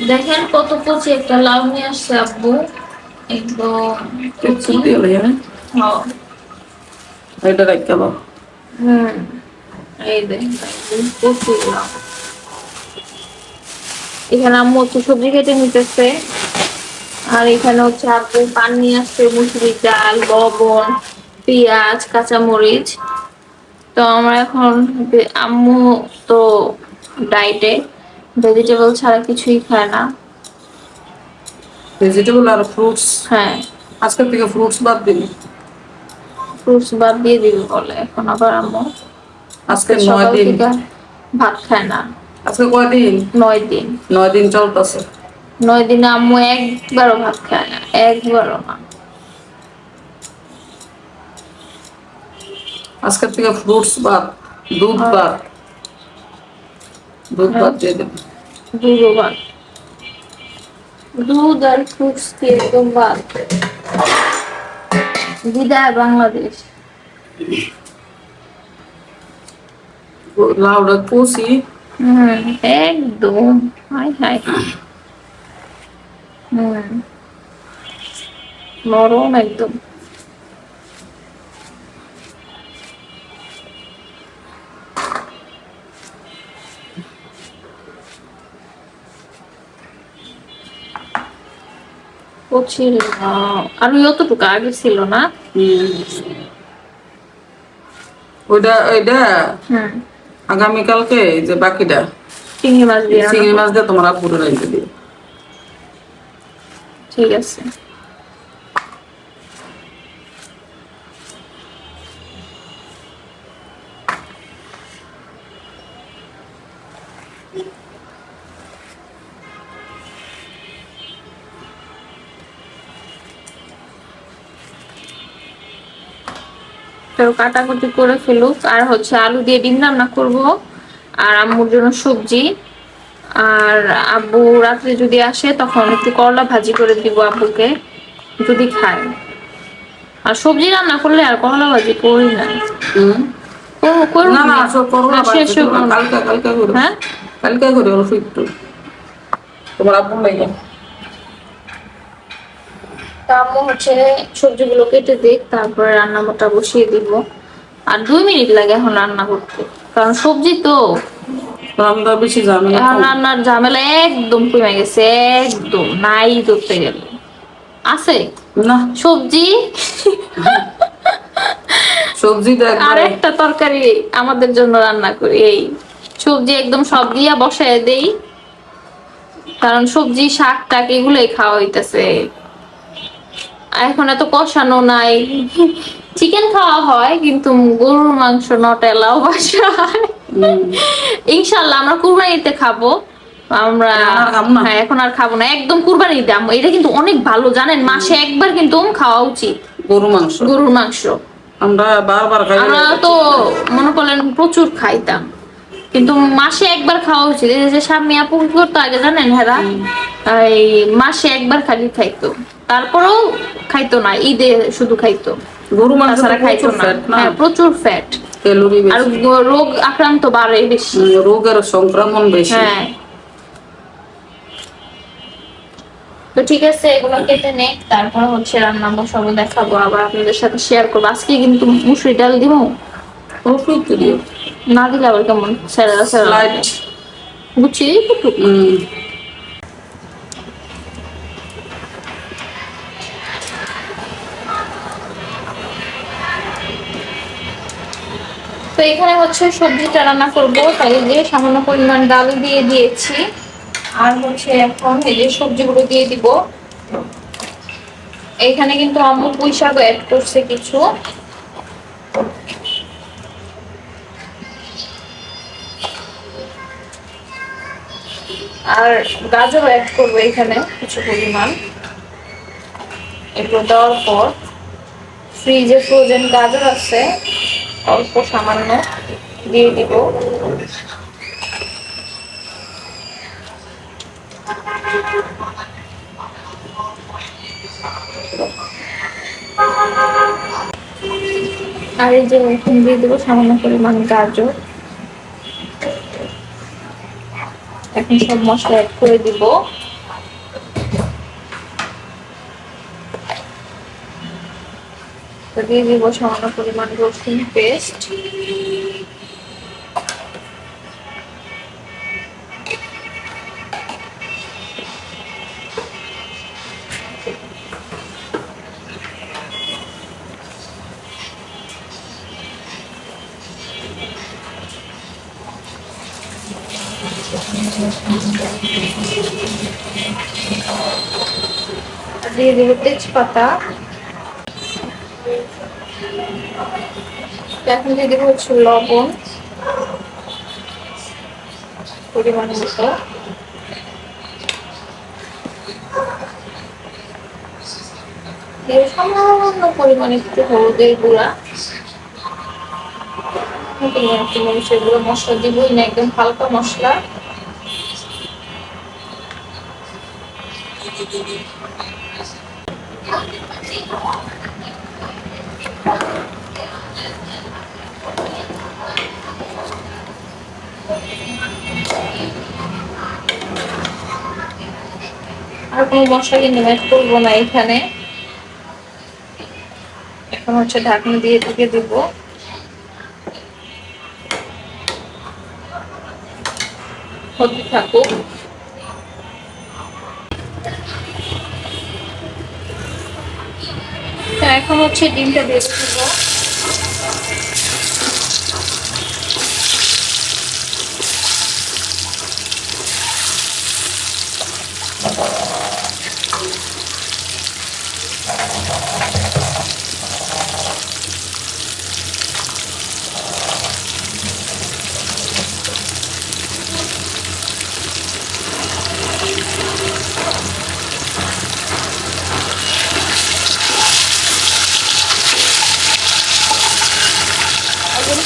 দেখেন কত কচি একটা লাউ নিয়ে আসছে আব্বু, একদম কচি। হ্যাঁ, এটা রাখতে দাও। এই দেখেন কচি লাউ। এখানে আম্মু হচ্ছে সবজি কেটে নিতেছে, আর এখানে হচ্ছে আব্বু পান নিয়ে আসছে, মুসুরির ডাল, লবণ, পেঁয়াজ, কাঁচামরিচ। তো আমরা এখন আম্মু তো ডায়েটে, ভেজিটেবল ছাড়া কিছুই খায় না। ভেজিটেবল আর ফ্রুটস। হ্যাঁ, আজকের থেকে ফ্রুটস বাদ দিন। ফ্রুটস বাদ দিয়ে দিবি বলে এখন আবার আম্মু। আজকে সকাল 9 দিন। থেকে ভাত খায় না। আজকে কয়দিন? 9 দিন। 9 দিন চলতেছে। 9 দিনে আম্মু একবারও ভাত খায় না, একবারও না। আজকের থেকে ফ্রুটস বাদ, দুধ আর বাদ, দুধ বাদ দিয়ে দেবে। দুধও বাদ, দুধ আর ফ্রুটস কি একদম বাদ। বিদায় বাংলাদেশ। লাউডা কষি। একদম হাই হাই। নরম একদম। ছিল আর যতটুকু আগে ছিল না। ওইটা ওইটা আগামীকালকে যে বাকিটা চিংড়ি মাছ দিয়ে চিংড়ি মাছ দিয়ে তোমার আপুরে রাখতে দিও। ঠিক আছে। কাটাকুটি করে ফেলুক, আর হচ্ছে আলু দিয়ে ডিম রান্না করবো, আর আম্মুর জন্য সবজি। আর আব্বু রাত্রে যদি আসে তখন একটু করলা ভাজি করে দিব আব্বুকে, যদি খায়। আর সবজি রান্না করলে আর করলা ভাজি করি না। না না সব করলা শেষ ভাজি কালকে কালকে করে। হ্যাঁ, কালকে করে অল্প একটু তোমার আপু লাগে। আম্মু হচ্ছে সবজিগুলো কেটে দিক, তারপরে রান্নাটা বসিয়ে দিব। আর 2 মিনিট লাগে এখন রান্না করতে, কারণ সবজি তো। রান্না বেশি ঝামেলা এখন কম। রান্নার ঝামেলা একদম কমে গেছে, একদম নাই ধরতে গেলে। আছে না সবজি, সবজি আর একটা তরকারি আমাদের জন্য রান্না করি, এই সবজি একদম সব দিয়া বসায় দেই, কারণ সবজি শাক টাক এগুলোই খাওয়া হইতেছে। এখন এত কষানো নাই। চিকেন খাওয়া হয় কিন্তু গরুর মাংস নট এলাও বাসায়। ইনশাল্লাহ আমরা কুরবানিতে খাবো। আমরা হ্যাঁ এখন আর খাবো না, একদম কুরবানিতে। এটা কিন্তু অনেক ভালো জানেন, মাসে একবার কিন্তু খাওয়া উচিত গরু মাংস। গরুর মাংস আমরা বারবার খাই। আমরা তো মনে করলেন প্রচুর খাইতাম, কিন্তু মাসে একবার খাওয়া উচিত। এই যে স্বামী আপু কি করতো আগে জানেন, হেরা এই মাসে একবার খালি খাইতো, তারপরেও খাইতো না, ঈদে শুধু খাইতো, গরু মাংস তাছাড়া খাইতো না। হ্যাঁ, প্রচুর ফ্যাট, ক্যালোরি আর বেশি, রোগ আক্রান্ত বাড়ে বেশি, রোগের সংক্রমণ বেশি। হ্যাঁ। তো ঠিক আছে, এগুলো কেটে নে, তারপর হচ্ছে রান্না বসাবো, দেখাবো, আবার আপনাদের সাথে শেয়ার করবো। আজকে কিন্তু মুসুরি ডাল দিব, অবশ্যই তো দিও, না দিলে আবার কেমন স্যারা স্যারা লাগে, বুঝছি একটু। তো এখানে হচ্ছে সবজিটা রান্না করবো, তাই যে সামান্য পরিমাণ ডাল দিয়ে দিয়েছি, আর হচ্ছে এখন এই যে সবজিগুলো দিয়ে দিব। এখানে কিন্তু আম্মু পুঁই শাক অ্যাড করছে কিছু, আর গাজর অ্যাড করবো এখানে কিছু পরিমাণ। এগুলো দেওয়ার পর ফ্রিজে ফ্রোজেন গাজর আছে, অল্প সামান্য দিয়ে দিব। আর এই যে এখন দিয়ে দেবো সামান্য পরিমাণ গাজর। এখন সব মশলা অ্যাড করে দিব। তো দিয়ে দিব সামান্য পরিমাণ রসুন পেস্ট, দিয়ে দিব তেজপাতা, এখন দিয়ে দিব হচ্ছে লবণ পরিমাণ মতো, দিয়ে সামান্য পরিমাণ একটু হলুদের গুঁড়া, পরিমাণ একটু মরিচের গুঁড়া। মশলা দিবই না, একদম হালকা মশলা। আর কোনো মশলা কিন্তু অ্যাড করবো না এখানে। এখন হচ্ছে ঢাকনা দিয়ে ঢেকে দিব। হতে থাকুক। এখন হচ্ছে ডিমটা দিয়ে দিব।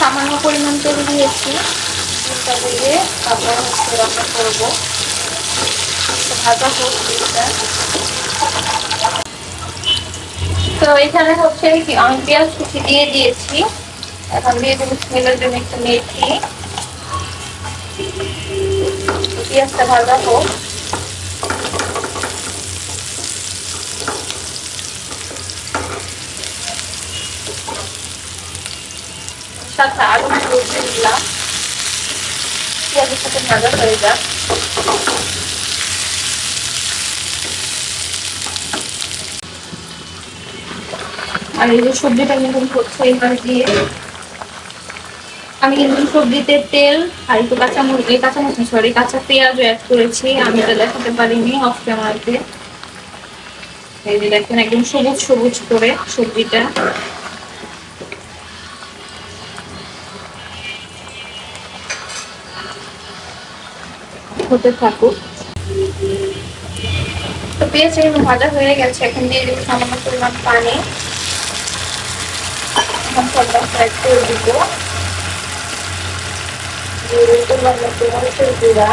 সামান্য পরিমাণ তেল দিয়েছি, তেলটা দিয়ে তারপর হচ্ছে রান্না করবো। ভাজা হোক তেলটা। তো এখানে হচ্ছে কি আমি পেঁয়াজ কুচি দিয়ে দিয়েছি। এখন দিয়ে দেবো স্মেলের জন্য একটু মেথি। পেঁয়াজটা ভাজা হোক। সাথে আলু দিয়ে দিলাম, পেঁয়াজের সাথে ভাজা হয়ে যাক। আর এই যে সবজিটা কিন্তু হচ্ছে এবার দিয়ে আমি কিন্তু সবজিতে তেল আর একটু কাঁচা পেঁয়াজও অ্যাড করেছি। আমি এটা দেখাতে পারিনি অফ ক্যামেরাতে। এই যে দেখেন একদম সবুজ সবুজ করে সবজিটা। হতে থাকুক। তো পেঁয়াজটা কিন্তু ভাজা হয়ে গেছে। এখন দিয়ে দেবো সামান্য পরিমাণ পানি। এখন সবটা ফ্রাই করে দিব। মরিচের গুঁড়া,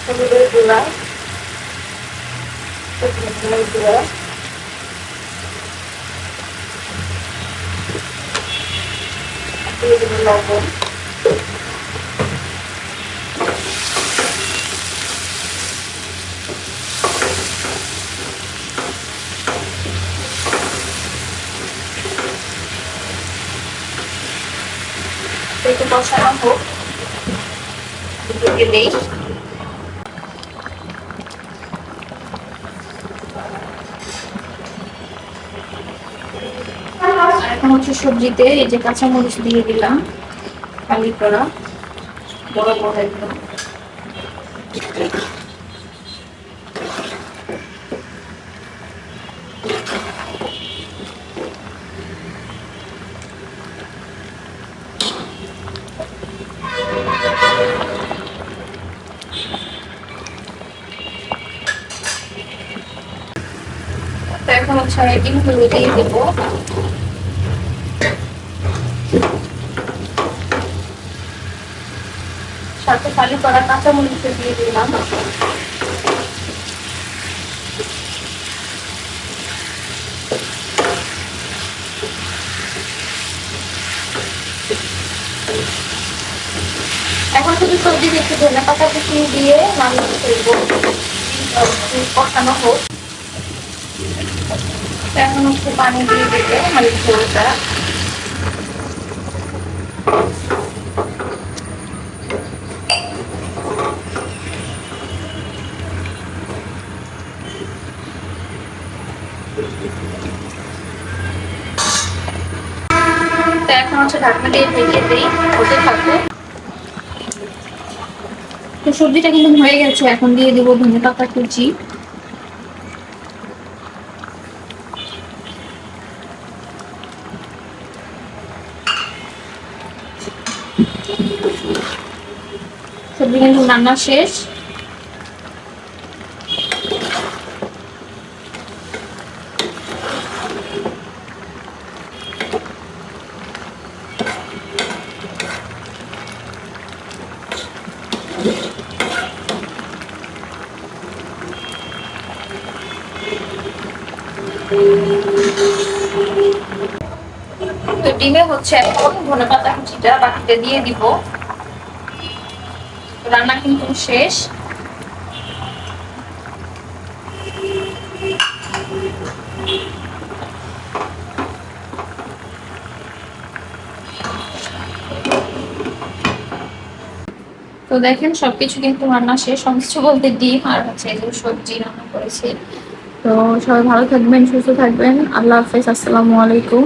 হলুদের গুঁড়া, গুঁড়া, দিয়ে দেবো লবণ। একটু কষানো হোক, ঢেকে দেই। এখন হচ্ছে সবজিতে এই যে কাঁচামরিচ দিয়ে দিলাম, কালি করা বড় বড় একদম। এখন হচ্ছে আমি ডিমগুলো দিয়ে দেবো। সাথে ফালি করা কাঁচামরিচ দিয়ে দিলাম। এখন শুধু সবজি একটু ধনে পাতা কুচিয়ে দিয়ে নামিয়ে ফেলবো। কষানো হোক। এখন একটু পানি দিয়ে দিতে মানে ঝোলটা। তো এখন হচ্ছে ঢাকনা দিয়ে ঢেকে দিই, হতে থাকবে। তো সবজিটা কিন্তু হয়ে গেছে, এখন দিয়ে দিব ধনেপাতা কুচি। সবজি কিন্তু রান্না শেষ। তো ডিমে হচ্ছে এখন ধনেপাতা কুচিটা বাকিতে দিয়ে দিব। রান্না কিন্তু শেষ। তো দেখেন সবকিছু কিন্তু রান্না শেষ, সবকিছু বলতে ডিম আর হচ্ছে এগুলো সবজি রান্না করেছি। তো সবাই ভালো থাকবেন, সুস্থ থাকবেন। আল্লাহ হাফেজ, আসসালামু আলাইকুম।